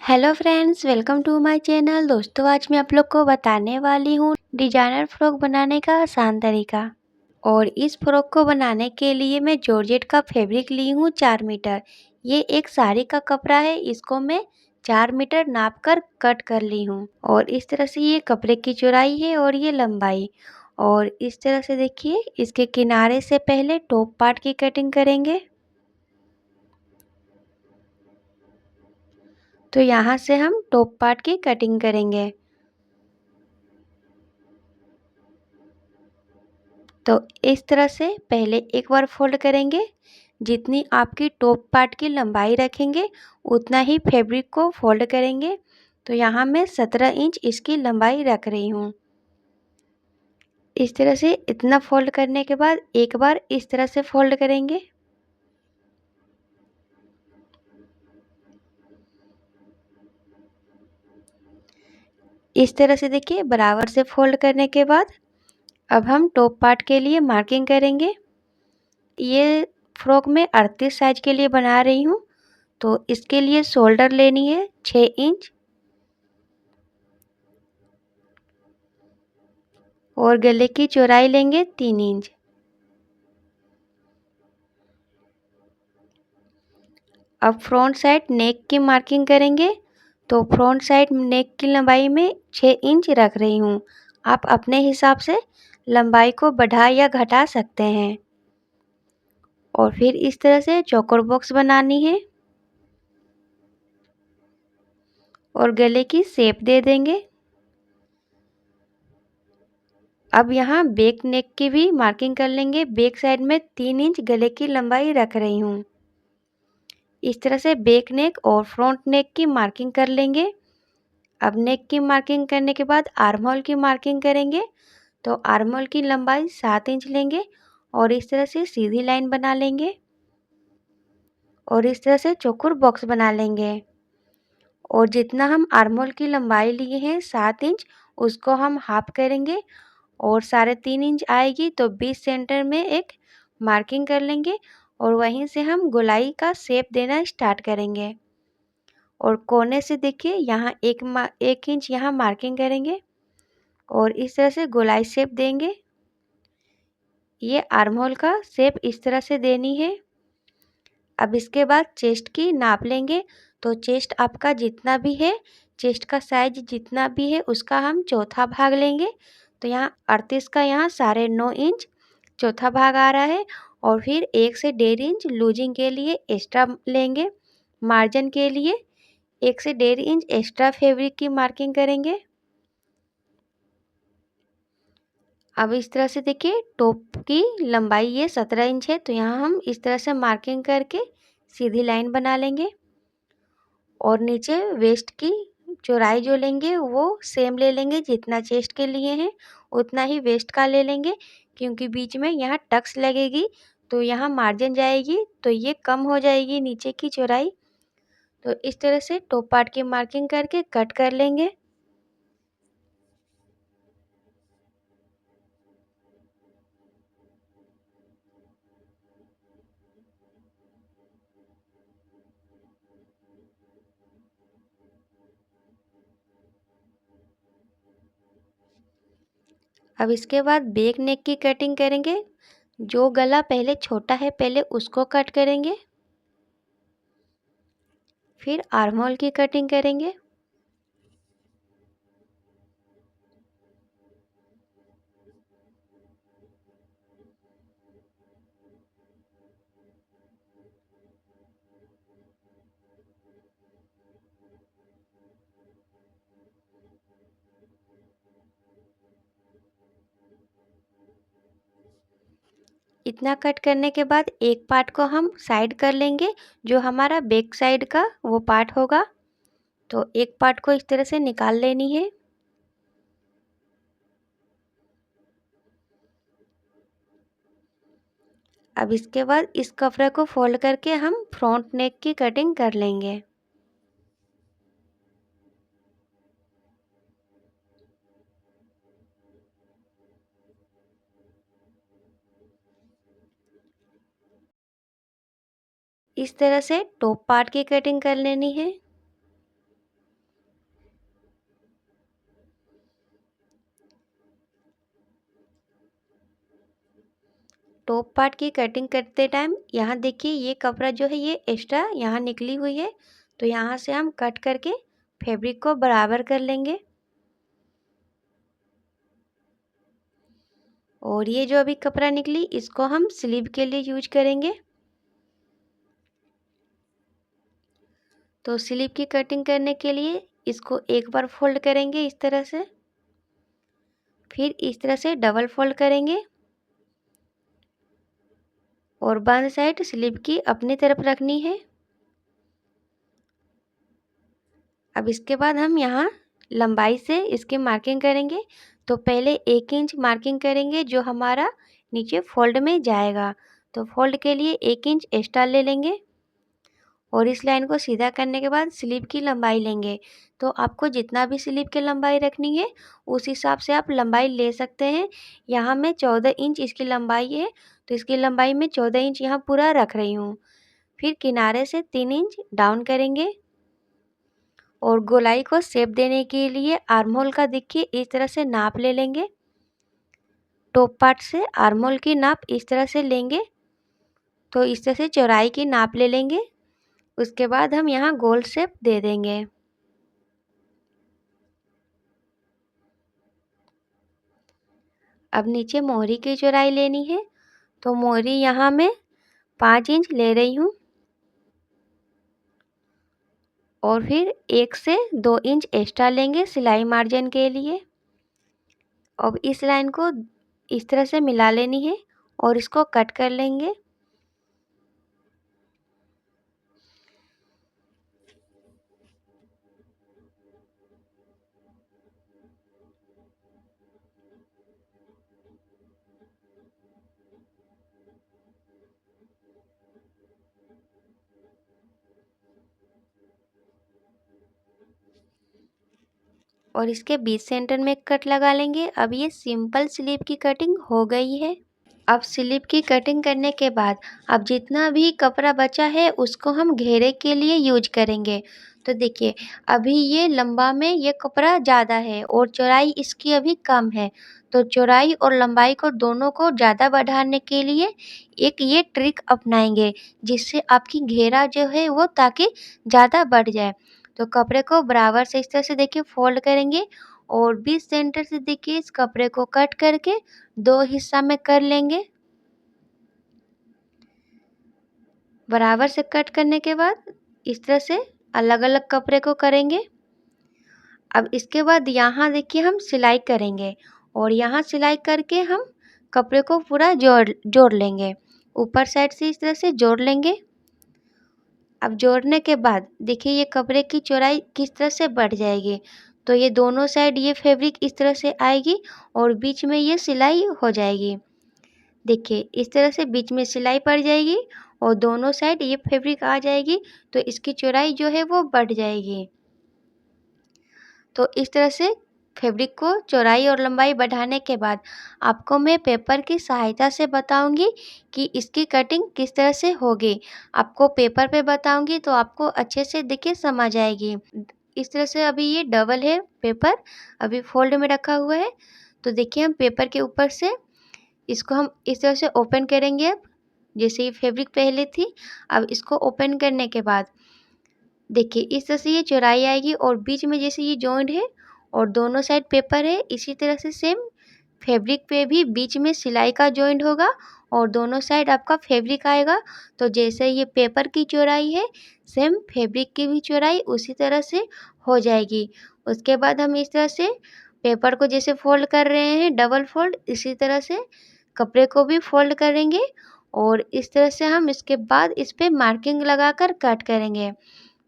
Hello friends, welcome to my channel. दोस्तों, आज मैं आप लोग को बताने वाली हूँ डिजाइनर फ्रॉक बनाने का आसान तरीका। और इस फ्रॉक को बनाने के लिए मैं जॉर्जेट का फैब्रिक ली हूँ 4 मीटर। ये एक साड़ी का कपड़ा है, इसको मैं 4 मीटर नाप कर कट कर ली हूँ। और इस तरह से ये कपड़े की चौड़ाई है और ये लंबाई। और इस तरह से देखिए, इसके किनारे से पहले टॉप पार्ट की कटिंग करेंगे। तो यहाँ से हम टॉप पार्ट की कटिंग करेंगे। तो इस तरह से पहले एक बार फोल्ड करेंगे। जितनी आपकी टॉप पार्ट की लंबाई रखेंगे उतना ही फैब्रिक को फोल्ड करेंगे। तो यहाँ मैं 17 इंच इसकी लंबाई रख रही हूँ। इस तरह से इतना फोल्ड करने के बाद एक बार इस तरह से फोल्ड करेंगे। इस तरह से देखिए, बराबर से फोल्ड करने के बाद अब हम टॉप पार्ट के लिए मार्किंग करेंगे। ये फ्रॉक मैं 38 साइज के लिए बना रही हूँ। तो इसके लिए शोल्डर लेनी है 6 इंच और गले की चौड़ाई लेंगे 3 इंच। अब फ्रंट साइड नेक की मार्किंग करेंगे। तो फ्रंट साइड नेक की लंबाई में 6 इंच रख रही हूँ। आप अपने हिसाब से लंबाई को बढ़ा या घटा सकते हैं। और फिर इस तरह से चौकोर बॉक्स बनानी है और गले की शेप दे देंगे। अब यहाँ बैक नेक की भी मार्किंग कर लेंगे। बैक साइड में 3 इंच गले की लंबाई रख रही हूँ। इस तरह से बैक नेक और फ्रंट नेक की मार्किंग कर लेंगे। अब नेक की मार्किंग करने के बाद आर्म होल की मार्किंग करेंगे। तो आर्म होल की लंबाई 7 इंच लेंगे और इस तरह से सीधी लाइन बना लेंगे और इस तरह से चौकोर बॉक्स बना लेंगे। और जितना हम आर्म होल की लंबाई लिए हैं 7 इंच, उसको हम हाफ करेंगे और 3.5 इंच आएगी तो 20 सेंटर में एक मार्किंग कर लेंगे। और वहीं से हम गोलाई का शेप देना स्टार्ट करेंगे। और कोने से देखिए, यहाँ 1 इंच यहाँ मार्किंग करेंगे और इस तरह से गोलाई शेप देंगे। ये आर्म होल का शेप इस तरह से देनी है। अब इसके बाद चेस्ट की नाप लेंगे। तो चेस्ट आपका जितना भी है, चेस्ट का साइज जितना भी है उसका हम चौथा भाग लेंगे। तो यहाँ 38 का यहाँ 9.5 इंच चौथा भाग आ रहा है। और फिर 1 से 1.5 इंच लूजिंग के लिए एक्स्ट्रा लेंगे। मार्जिन के लिए 1 से 1.5 इंच एक्स्ट्रा फैब्रिक की मार्किंग करेंगे। अब इस तरह से देखिए, टॉप की लंबाई ये 17 इंच है। तो यहाँ हम इस तरह से मार्किंग करके सीधी लाइन बना लेंगे। और नीचे वेस्ट की चौड़ाई जो लेंगे वो सेम ले लेंगे, जितना चेस्ट के लिए हैं उतना ही वेस्ट का ले लेंगे। क्योंकि बीच में यहाँ टक्स लगेगी तो यहाँ मार्जिन जाएगी तो ये कम हो जाएगी नीचे की चौड़ाई। तो इस तरह से टॉप पार्ट की मार्किंग करके कट कर लेंगे। अब इसके बाद बैक नेक की कटिंग करेंगे। जो गला पहले छोटा है पहले उसको कट करेंगे। फिर आर्म होल की कटिंग करेंगे। इतना कट करने के बाद एक पार्ट को हम साइड कर लेंगे। जो हमारा बैक साइड का वो पार्ट होगा। तो एक पार्ट को इस तरह से निकाल लेनी है। अब इसके बाद इस कपड़े को फोल्ड करके हम फ्रंट नेक की कटिंग कर लेंगे। इस तरह से टॉप पार्ट की कटिंग कर लेनी है। टॉप पार्ट की कटिंग करते टाइम यहाँ देखिए ये कपड़ा जो है ये एक्स्ट्रा यहाँ निकली हुई है, तो यहाँ से हम कट करके फैब्रिक को बराबर कर लेंगे। और ये जो अभी कपड़ा निकली इसको हम स्लीव के लिए यूज करेंगे। तो स्लीव की कटिंग करने के लिए इसको एक बार फोल्ड करेंगे इस तरह से, फिर इस तरह से डबल फोल्ड करेंगे और बाएं साइड स्लीव की अपनी तरफ रखनी है। अब इसके बाद हम यहाँ लंबाई से इसकी मार्किंग करेंगे। तो पहले 1 इंच मार्किंग करेंगे जो हमारा नीचे फोल्ड में जाएगा। तो फोल्ड के लिए 1 इंच एक्स्ट्रा ले लेंगे और इस लाइन को सीधा करने के बाद स्लीव की लंबाई लेंगे। तो आपको जितना भी स्लीव की लंबाई रखनी है उस हिसाब से आप लंबाई ले सकते हैं। यहाँ मैं 14 इंच इसकी लंबाई है, तो इसकी लंबाई में 14 इंच यहाँ पूरा रख रही हूँ। फिर किनारे से 3 इंच डाउन करेंगे और गोलाई को शेप देने के लिए आर्म होल का देखिए इस तरह से नाप ले लेंगे। टॉप पार्ट से आर्म होल की नाप इस तरह से लेंगे, तो इस तरह से चौड़ाई की नाप ले लेंगे। उसके बाद हम यहाँ गोल शेप दे देंगे। अब नीचे मोहरी की चौड़ाई लेनी है, तो मोहरी यहाँ मैं 5 इंच ले रही हूँ और फिर 1 से 2 इंच एक्स्ट्रा लेंगे सिलाई मार्जिन के लिए। अब इस लाइन को इस तरह से मिला लेनी है और इसको कट कर लेंगे। और इसके बीच सेंटर में कट लगा लेंगे। अब ये सिंपल स्लीव की कटिंग हो गई है। अब स्लीव की कटिंग करने के बाद अब जितना भी कपड़ा बचा है उसको हम घेरे के लिए यूज करेंगे। तो देखिए अभी ये लंबा में ये कपड़ा ज़्यादा है और चौड़ाई इसकी अभी कम है। तो चौड़ाई और लंबाई को दोनों को ज़्यादा बढ़ाने के लिए एक ये ट्रिक अपनाएंगे जिससे आपकी घेरा जो है वो ताकि ज़्यादा बढ़ जाए। तो कपड़े को बराबर से इस तरह से देखिए फोल्ड करेंगे और बीच सेंटर से देखिए इस कपड़े को कट करके 2 हिस्सा में कर लेंगे। बराबर से कट करने के बाद इस तरह से अलग-अलग कपड़े को करेंगे। अब इसके बाद यहाँ देखिए हम सिलाई करेंगे और यहाँ सिलाई करके हम कपड़े को पूरा जोड़ जोड़ लेंगे। ऊपर साइड से इस तरह से जोड़ लेंगे। अब जोड़ने के बाद देखिए ये कपड़े की चौड़ाई किस तरह से बढ़ जाएगी। तो ये दोनों साइड ये फैब्रिक इस तरह से आएगी और बीच में ये सिलाई हो जाएगी। देखिए इस तरह से बीच में सिलाई पड़ जाएगी और दोनों साइड ये फैब्रिक आ जाएगी, तो इसकी चौड़ाई जो है वो बढ़ जाएगी। तो इस तरह से फैब्रिक को चौड़ाई और लंबाई बढ़ाने के बाद आपको मैं पेपर की सहायता से बताऊंगी कि इसकी कटिंग किस तरह से होगी। आपको पेपर पे बताऊंगी तो आपको अच्छे से देखिए समझ आएगी। इस तरह से अभी ये डबल है पेपर, अभी फोल्ड में रखा हुआ है। तो देखिए हम पेपर के ऊपर से इसको हम इस तरह से ओपन करेंगे। अब जैसे ये फैब्रिक पहले थी, अब इसको ओपन करने के बाद देखिए इस तरह से ये चौड़ाई आएगी और बीच में जैसे ये जॉइंट है और दोनों साइड पेपर है, इसी तरह से सेम फैब्रिक पे भी बीच में सिलाई का जॉइंट होगा और दोनों साइड आपका फैब्रिक आएगा। तो जैसे ये पेपर की चौड़ाई है सेम फैब्रिक की भी चौड़ाई उसी तरह से हो जाएगी। उसके बाद हम इस तरह से पेपर को जैसे फोल्ड कर रहे हैं डबल फोल्ड, इसी तरह से कपड़े को भी फोल्ड करेंगे और इस तरह से हम इसके बाद इस पे मार्किंग लगाकर कट करेंगे।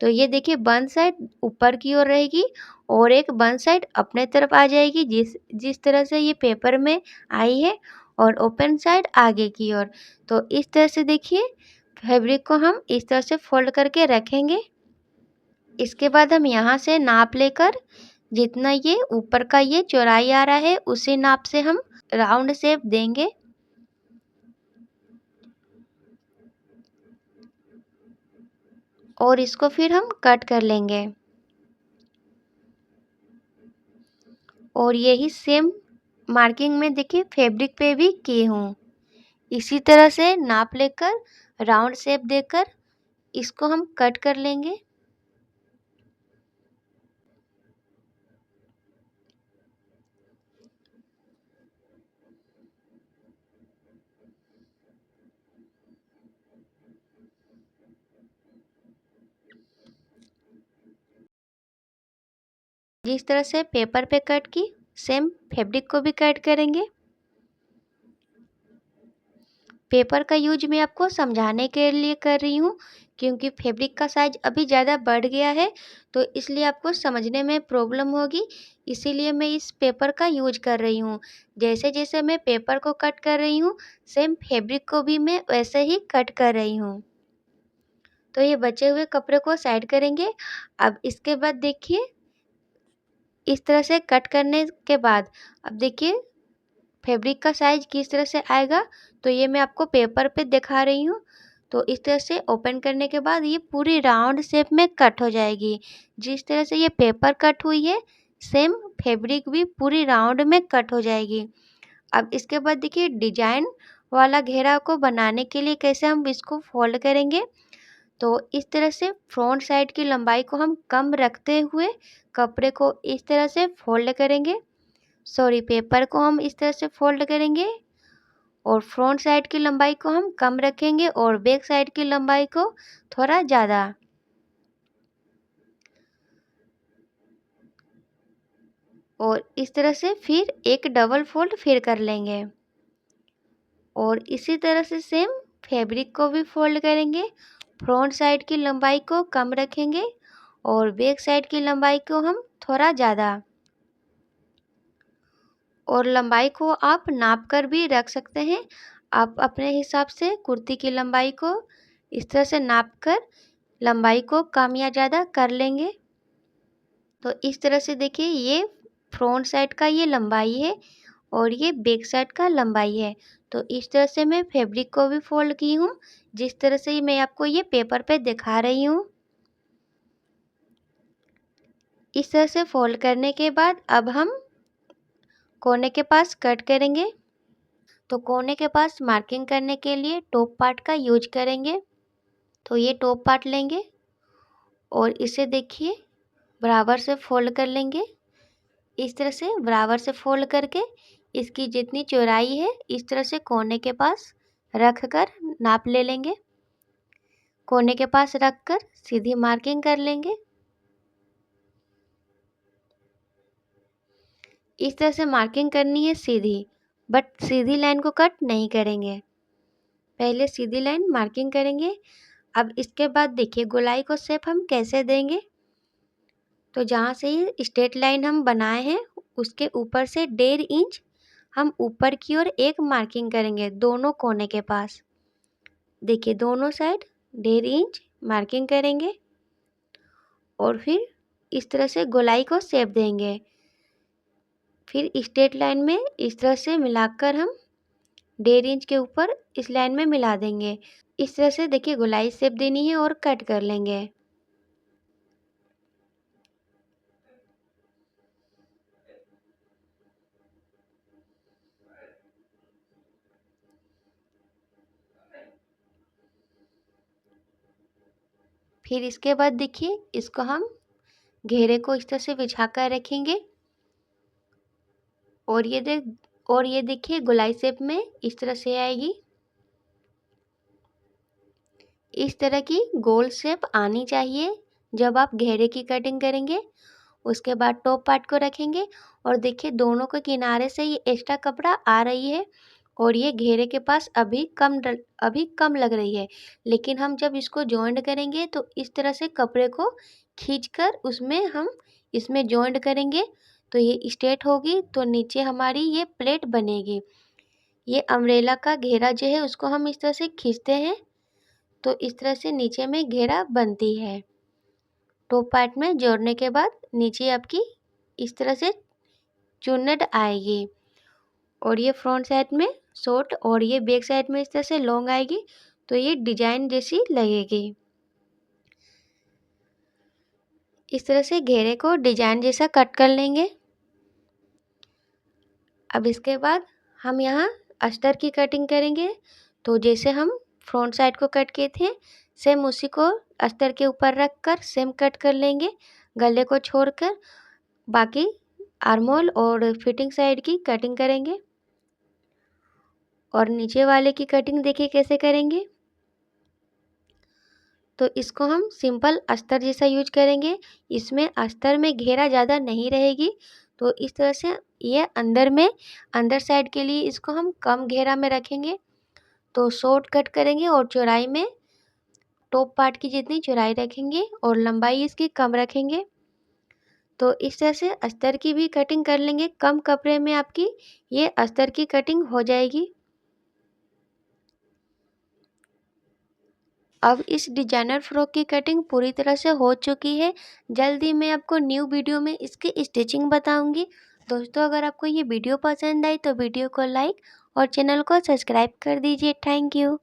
तो ये देखिए वन साइड ऊपर की ओर रहेगी और एक वन साइड अपने तरफ आ जाएगी जिस जिस तरह से ये पेपर में आई है, और ओपन साइड आगे की ओर। तो इस तरह से देखिए फैब्रिक को हम इस तरह से फोल्ड करके रखेंगे। इसके बाद हम यहाँ से नाप लेकर जितना ये ऊपर का ये चौड़ाई आ रहा है उसी नाप से हम राउंड शेप देंगे और इसको फिर हम कट कर लेंगे। और यही सेम मार्किंग में देखिए फैब्रिक पे भी की हूँ। इसी तरह से नाप लेकर राउंड शेप देकर इसको हम कट कर लेंगे। जिस तरह से पेपर पे कट की सेम फैब्रिक को भी कट करेंगे। पेपर का यूज मैं आपको समझाने के लिए कर रही हूँ क्योंकि फैब्रिक का साइज अभी ज़्यादा बढ़ गया है, तो इसलिए आपको समझने में प्रॉब्लम होगी, इसीलिए मैं इस पेपर का यूज कर रही हूँ। जैसे जैसे मैं पेपर को कट कर रही हूँ सेम फैब्रिक को भी मैं वैसे ही कट कर रही हूँ। तो ये बचे हुए कपड़े को साइड करेंगे। अब इसके बाद देखिए इस तरह से कट करने के बाद अब देखिए फैब्रिक का साइज किस तरह से आएगा, तो ये मैं आपको पेपर पे दिखा रही हूँ। तो इस तरह से ओपन करने के बाद ये पूरी राउंड शेप में कट हो जाएगी। जिस तरह से ये पेपर कट हुई है सेम फैब्रिक भी पूरी राउंड में कट हो जाएगी। अब इसके बाद देखिए डिजाइन वाला घेरा को बनाने के लिए कैसे हम इसको फोल्ड करेंगे। तो इस तरह से फ्रंट साइड की लंबाई को हम कम रखते हुए कपड़े को इस तरह से फोल्ड करेंगे, सॉरी पेपर को हम इस तरह से फोल्ड करेंगे और फ्रंट साइड की लंबाई को हम कम रखेंगे और बैक साइड की लंबाई को थोड़ा ज़्यादा। और इस तरह से फिर एक डबल फोल्ड फिर कर लेंगे और इसी तरह से सेम फैब्रिक को भी फोल्ड करेंगे। फ्रंट साइड की लंबाई को कम रखेंगे और बैक साइड की लंबाई को हम थोड़ा ज़्यादा। और लंबाई को आप नाप कर भी रख सकते हैं। आप अपने हिसाब से कुर्ती की लंबाई को इस तरह से नाप कर लंबाई को कम या ज़्यादा कर लेंगे। तो इस तरह से देखिए ये फ्रंट साइड का ये लंबाई है और ये बैक साइड का लंबाई है। तो इस तरह से मैं फैब्रिक को भी फोल्ड की हूँ जिस तरह से मैं आपको ये पेपर पे दिखा रही हूँ। इस तरह से फोल्ड करने के बाद अब हम कोने के पास कट करेंगे। तो कोने के पास मार्किंग करने के लिए टॉप पार्ट का यूज करेंगे। तो ये टॉप पार्ट लेंगे और इसे देखिए बराबर से फोल्ड कर लेंगे। इस तरह से बराबर से फोल्ड करके इसकी जितनी चौड़ाई है इस तरह से कोने के पास रख कर नाप ले लेंगे। कोने के पास रख कर सीधी मार्किंग कर लेंगे। इस तरह से मार्किंग करनी है सीधी, बट सीधी लाइन को कट नहीं करेंगे, पहले सीधी लाइन मार्किंग करेंगे। अब इसके बाद देखिए गोलाई को शेप हम कैसे देंगे। तो जहाँ से ये स्ट्रेट लाइन हम बनाए हैं उसके ऊपर से 1.5 इंच हम ऊपर की ओर एक मार्किंग करेंगे दोनों कोने के पास। देखिए दोनों साइड 1.5 इंच मार्किंग करेंगे और फिर इस तरह से गोलाई को शेप देंगे। फिर स्ट्रेट लाइन में इस तरह से मिलाकर हम 1.5 इंच के ऊपर इस लाइन में मिला देंगे। इस तरह से देखिए गोलाई शेप देनी है और कट कर लेंगे। फिर इसके बाद देखिए इसको हम घेरे को इस तरह से बिछा कर रखेंगे और ये देखिए गोलाई शेप में इस तरह से आएगी। इस तरह की गोल शेप आनी चाहिए जब आप घेरे की कटिंग करेंगे। उसके बाद टॉप पार्ट को रखेंगे और देखिए दोनों के किनारे से ये एक्स्ट्रा कपड़ा आ रही है और ये घेरे के पास अभी कम लग रही है, लेकिन हम जब इसको जॉइंट करेंगे तो इस तरह से कपड़े को खींचकर उसमें हम इसमें जॉइंट करेंगे तो ये स्ट्रेट होगी, तो नीचे हमारी ये प्लेट बनेगी। ये अम्ब्रेला का घेरा जो है उसको हम इस तरह से खींचते हैं तो इस तरह से नीचे में घेरा बनती है। टॉप पार्ट में जोड़ने के बाद नीचे आपकी इस तरह से चुन्नट आएगी और ये फ्रंट साइड में शॉर्ट और ये बैक साइड में इस तरह से लॉन्ग आएगी, तो ये डिजाइन जैसी लगेगी। इस तरह से घेरे को डिजाइन जैसा कट कर लेंगे। अब इसके बाद हम यहाँ अस्तर की कटिंग करेंगे। तो जैसे हम फ्रंट साइड को कट किए थे, सेम उसी को अस्तर के ऊपर रख कर सेम कट कर लेंगे, गले को छोड़कर। बाकी आर्म होल और फिटिंग साइड की कटिंग करेंगे। और नीचे वाले की कटिंग देखिए कैसे करेंगे। तो इसको हम सिंपल अस्तर जैसा यूज करेंगे। इसमें अस्तर में घेरा ज़्यादा नहीं रहेगी, तो इस तरह से ये अंदर साइड के लिए इसको हम कम घेरा में रखेंगे। तो शॉर्ट कट करेंगे और चौड़ाई में टॉप पार्ट की जितनी चौड़ाई रखेंगे और लंबाई इसकी कम रखेंगे। तो इस तरह से अस्तर की भी कटिंग कर लेंगे। कम कपड़े में आपकी ये अस्तर की कटिंग हो जाएगी। अब इस डिजाइनर फ्रॉक की कटिंग पूरी तरह से हो चुकी है। जल्दी मैं आपको न्यू वीडियो में इसकी स्टिचिंग बताऊंगी। दोस्तों, अगर आपको ये वीडियो पसंद आई तो वीडियो को लाइक और चैनल को सब्सक्राइब कर दीजिए। Thank you.